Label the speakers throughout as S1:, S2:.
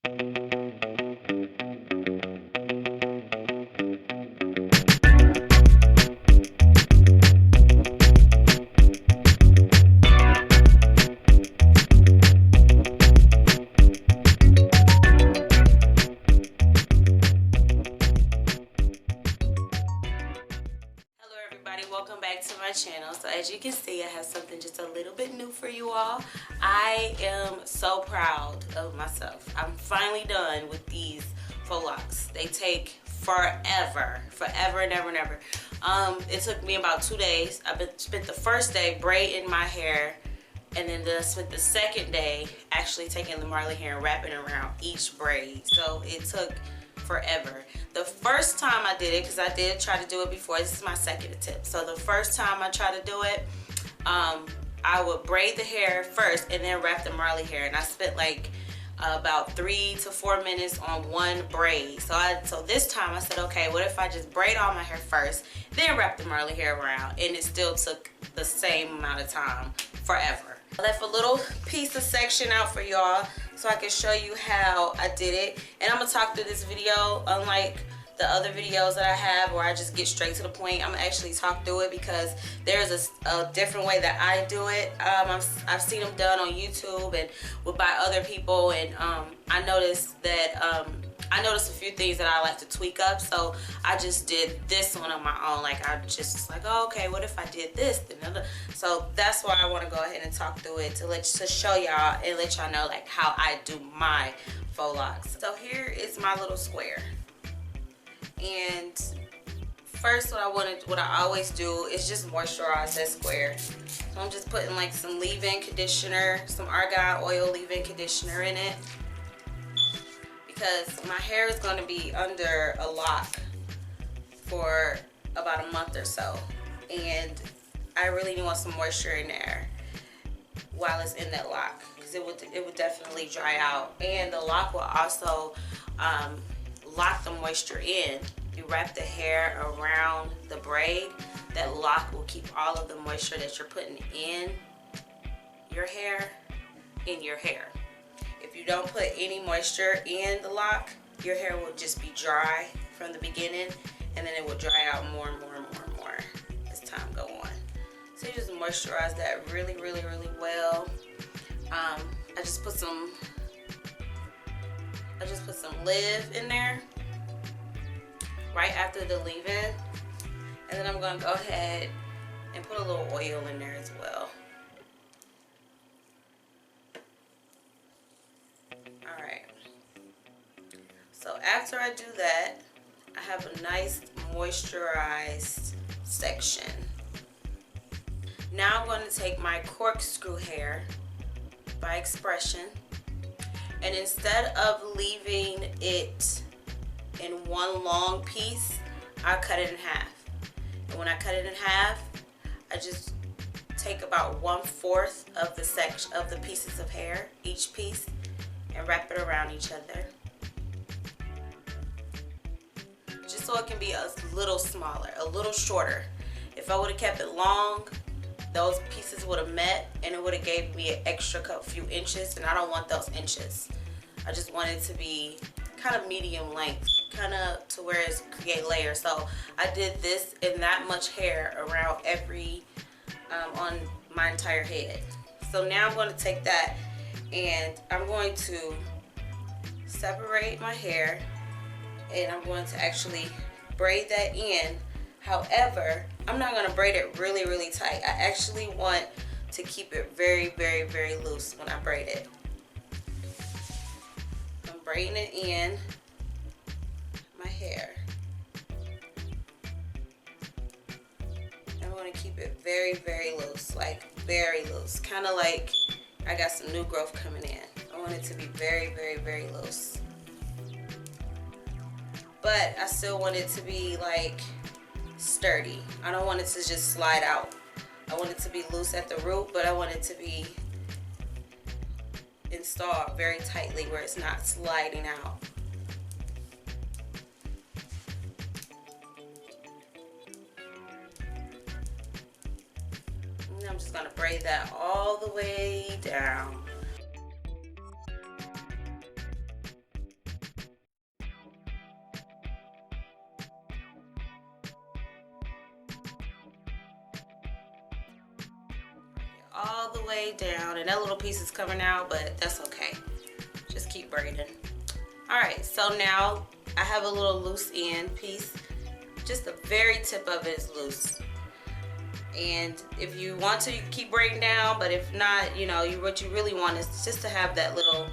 S1: Welcome back to my channel. So as you can see, I have something just a little bit new for you all. I am so proud of myself. I'm finally done with these faux locs. They take forever and ever and ever. It took me about 2 days. Spent the first day braiding my hair, and then spent the second day actually taking the Marley hair and wrapping it around each braid. So it took forever. The first time I did it, because I did try to do it before, this is my second attempt. So the first time I tried to do it, I would braid the hair first and then wrap the Marley hair, and I spent like about 3 to 4 minutes on one braid. So this time I said, okay, what if I just braid all my hair first, then wrap the Marley hair around, and it still took the same amount of time, forever. I left a little piece of section out for y'all so I can show you how I did it. And I'm gonna talk through this video, unlike the other videos that I have where I just get straight to the point. I'm gonna actually talk through it because there's a different way that I do it. I've seen them done on YouTube and by other people, and I noticed that I noticed a few things that I like to tweak up, so I just did this one on my own. Like I just was like, oh, okay, what if I did this? So that's why I want to go ahead and talk through it to show y'all and let y'all know like how I do my faux locs. So here is my little square, and first what I always do is just moisturize that square. So I'm just putting like some leave-in conditioner, some Argan oil leave-in conditioner in it, because my hair is going to be under a lock for about a month or so, and I really want some moisture in there while it's in that lock, because it would definitely dry out, and the lock will also lock the moisture in. You wrap the hair around the braid, that lock will keep all of the moisture that you're putting in your hair in your hair. If you don't put any moisture in the lock, your hair will just be dry from the beginning, and then it will dry out more and more and more and more as time go on. So you just moisturize that really, really, really well. I just put some Live in there right after the leave-in, and then I'm going to go ahead and put a little oil in there as well. Alright, so after I do that, I have a nice moisturized section. Now I'm going to take my Cork Screw hair by Expression, and instead of leaving it in one long piece, I cut it in half. And when I cut it in half, I just take about 1/4 of the section of the pieces of hair, each piece, and wrap it around each other, just so it can be a little smaller, a little shorter. If I would have kept it long, those pieces would have met and it would have gave me an extra few inches, and I don't want those inches. I just want it to be kind of medium length, kind of to where it's create layers. So I did this in that much hair around every on my entire head. So now I'm going to take that and I'm going to separate my hair, and I'm going to actually braid that in. However, I'm not going to braid it really, really tight. I actually want to keep it very, very, very loose when I braid it. I'm braiding it in my hair. I'm going to keep it very, very loose, like very loose. Kind of like I got some new growth coming in. I want it to be very, very, very loose. But I still want it to be like sturdy. I don't want it to just slide out. I want it to be loose at the root, but I want it to be installed very tightly where it's not sliding out. And I'm just going to braid that all the way down. all the way down. And that little piece is coming out, but that's okay. Just keep braiding. Alright, so now I have a little loose end piece. Just the very tip of it is loose. And if you want to, you can keep braiding down, but if not, you know, what you really want is just to have that little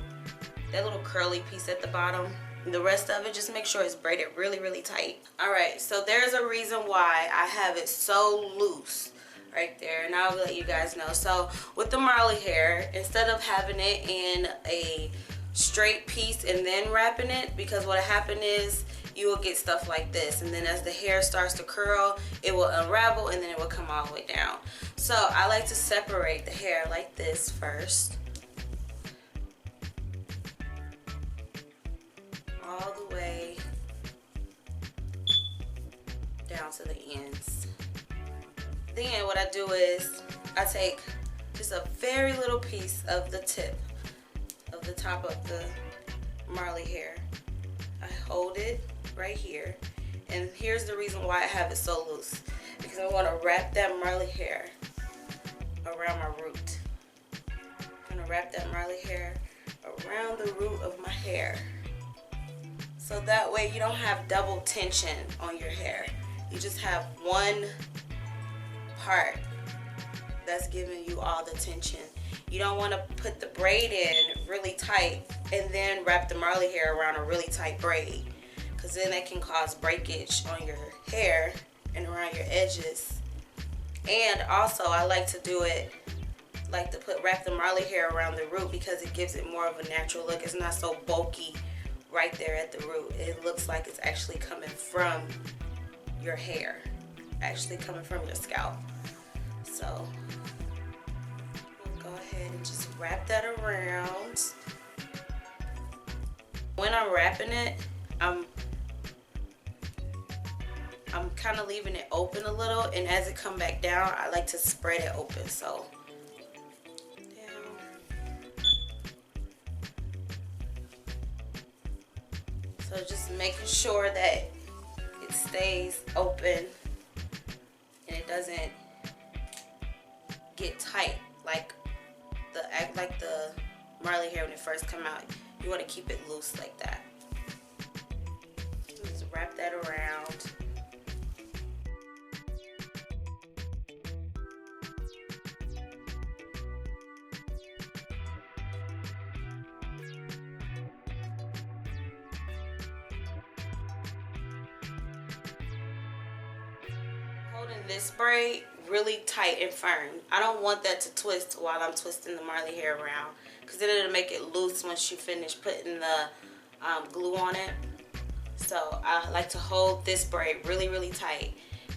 S1: curly piece at the bottom. The rest of it, just make sure it's braided really, really tight. Alright, so there's a reason why I have it so loose right there, and I'll let you guys know. So with the Marley hair, instead of having it in a straight piece and then wrapping it, because what happened is you will get stuff like this, and then as the hair starts to curl, it will unravel and then it will come all the way down. So I like to separate the hair like this first, all the way down to the ends. Then what I do is I take just a very little piece of the tip of the top of the Marley hair. I hold it right here, and here's the reason why I have it so loose, because I want to wrap that Marley hair around my root. I'm going to wrap that Marley hair around the root of my hair, so that way you don't have double tension on your hair. You just have one part that's giving you all the tension. You don't want to put the braid in really tight and then wrap the Marley hair around a really tight braid, because then that can cause breakage on your hair and around your edges. And also I like to do it, like to wrap the Marley hair around the root, because it gives it more of a natural look. It's not so bulky right there at the root. It looks like it's actually coming from your hair, actually coming from your scalp. So go ahead and just wrap that around. When I'm wrapping it, I'm kind of leaving it open a little, and as it come back down, I like to spread it open. So down. So just making sure that it stays open and it doesn't get tight like the Marley hair when it first come out. You want to keep it loose like that. Just wrap that around. Holding this braid really tight and firm. I don't want that to twist while I'm twisting the Marley hair around, because then it'll make it loose once you finish putting the glue on it. So I like to hold this braid really, really tight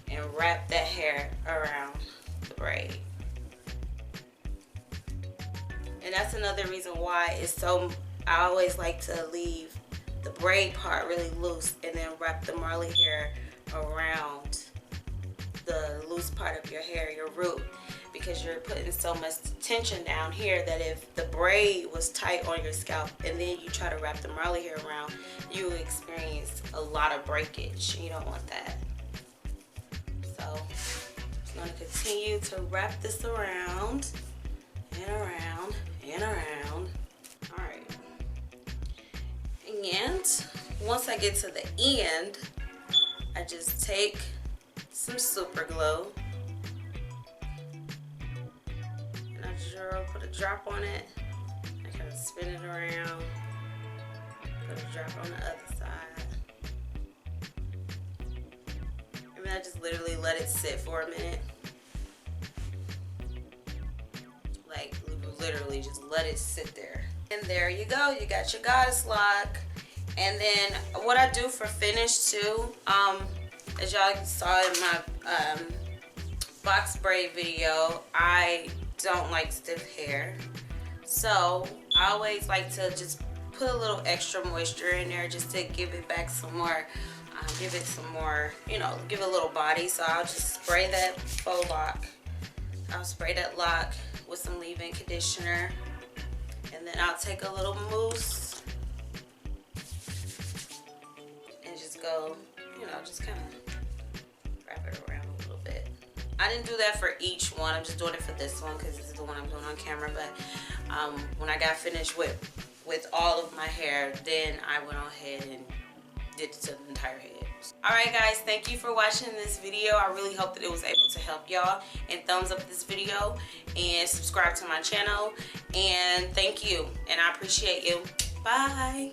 S1: and wrap that hair around the braid. And that's another reason why I always like to leave the braid part really loose and then wrap the Marley hair around the loose part of your hair, your root, because you're putting so much tension down here that if the braid was tight on your scalp and then you try to wrap the Marley hair around, you will experience a lot of breakage. You don't want that. So I'm going to continue to wrap this around and around and around. Alright. And once I get to the end, I just take some super glue and I just put a drop on it. I kind of spin it around, put a drop on the other side, and then I just literally let it sit for a minute. Like literally just let it sit there. And there you go, you got your goddess lock. And then what I do for finish too, as y'all saw in my box braid video, I don't like stiff hair. So I always like to just put a little extra moisture in there just to give it back some more, give it some more, you know, give it a little body. So I'll just spray that faux lock. I'll spray that lock with some leave-in conditioner. And then I'll take a little mousse and just go, you know, just kind of wrap it around a little bit. I didn't do that for each one. I'm just doing it for this one because this is the one I'm doing on camera. But when I got finished with all of my hair, then I went on ahead and did it to the entire head. Alright guys, thank you for watching this video. I really hope that it was able to help y'all. And thumbs up this video and subscribe to my channel. And thank you. And I appreciate you. Bye.